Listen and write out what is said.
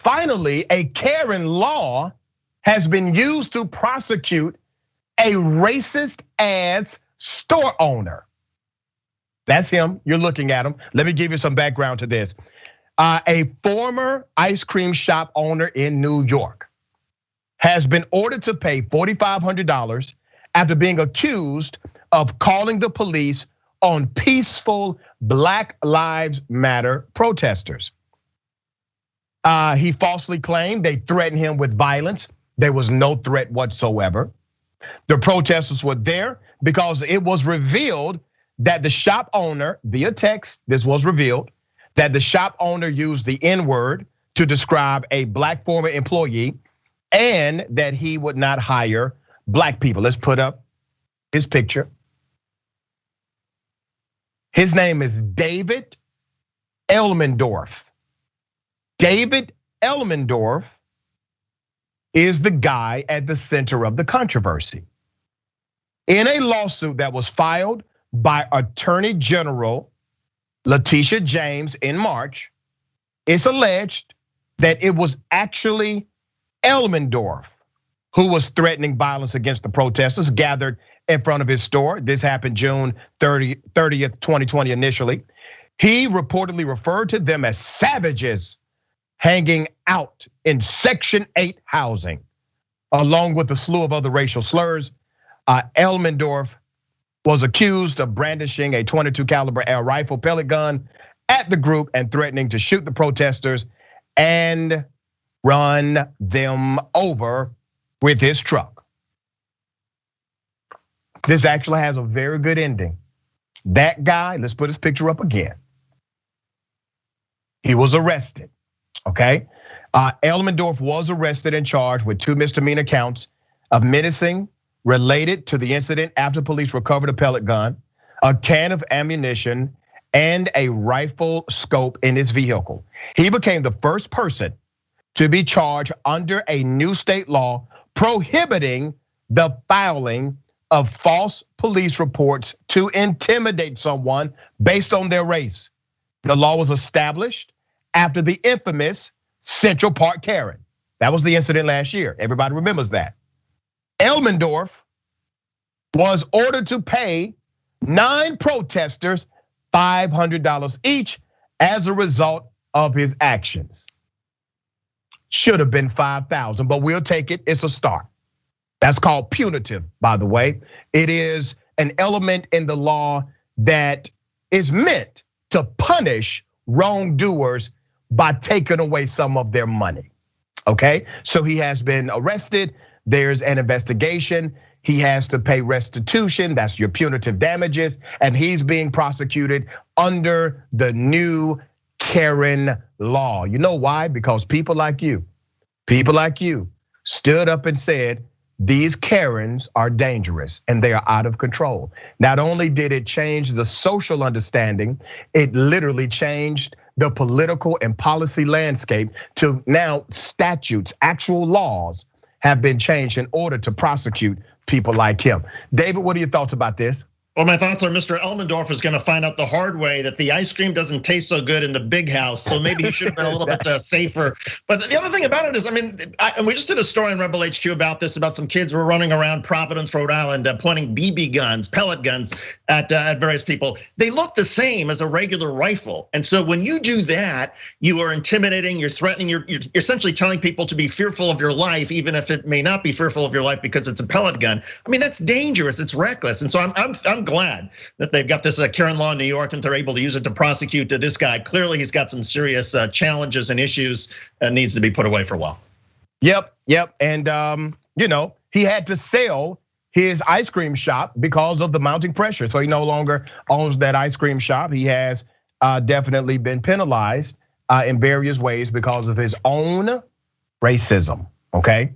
finally, a Karen law has been used to prosecute a racist ass store owner. That's him, you're looking at him. Let me give you some background to this. A former ice cream shop owner in New York has been ordered to pay $4,500 after being accused of calling the police on peaceful Black Lives Matter protesters. He falsely claimed they threatened him with violence. There was no threat whatsoever. The protesters were there because it was revealed that the shop owner, via text, this was revealed, that the shop owner used the N-word to describe a Black former employee and that he would not hire Black people. Let's put up his picture. His name is David Elmendorf. David Elmendorf is the guy at the center of the controversy. In a lawsuit that was filed by Attorney General Letitia James in March, it's alleged that it was actually Elmendorf who was threatening violence against the protesters gathered in front of his store. This happened June 30th, 2020 initially. He reportedly referred to them as savages hanging out in Section 8 housing, along with a slew of other racial slurs. Elmendorf was accused of brandishing a .22 caliber air rifle pellet gun at the group and threatening to shoot the protesters and run them over with his truck. This actually has a very good ending. That guy, let's put his picture up again. He was arrested, okay? Elmendorf was arrested and charged with 2 misdemeanor counts of menacing related to the incident after police recovered a pellet gun, a can of ammunition, and a rifle scope in his vehicle. He became the first person to be charged under a new state law prohibiting the filing of false police reports to intimidate someone based on their race. The law was established after the infamous Central Park Karen. That was the incident last year. Everybody remembers that. Elmendorf was ordered to pay 9 protesters $500 each as a result of his actions. Should have been $5,000, but we'll take it. It's a start. That's called punitive, by the way. It is an element in the law that is meant to punish wrongdoers by taking away some of their money. Okay, so he has been arrested. There's an investigation. He has to pay restitution. That's your punitive damages. And he's being prosecuted under the new Karen law. You know why? Because people like you stood up and said, these Karens are dangerous and they are out of control. Not only did it change the social understanding, it literally changed the political and policy landscape to now statutes, actual laws have been changed in order to prosecute people like him. David, what are your thoughts about this? Well, my thoughts are Mr. Elmendorf is gonna find out the hard way that the ice cream doesn't taste so good in the big house. So maybe he should have been a little bit safer. But the other thing about it is, I mean, and we just did a story on Rebel HQ about this, about some kids who were running around Providence, Rhode Island, pointing BB guns, pellet guns at various people. They look the same as a regular rifle. And so when you do that, you are intimidating, you're threatening, you're essentially telling people to be fearful of your life, even if it may not be fearful of your life because it's a pellet gun. I mean, that's dangerous, it's reckless. And so I'm glad that they've got this Karen law in New York and they're able to use it to prosecute this guy. Clearly, he's got some serious challenges and issues and needs to be put away for a while. Yep. And he had to sell his ice cream shop because of the mounting pressure. So he no longer owns that ice cream shop. He has definitely been penalized in various ways because of his own racism, okay?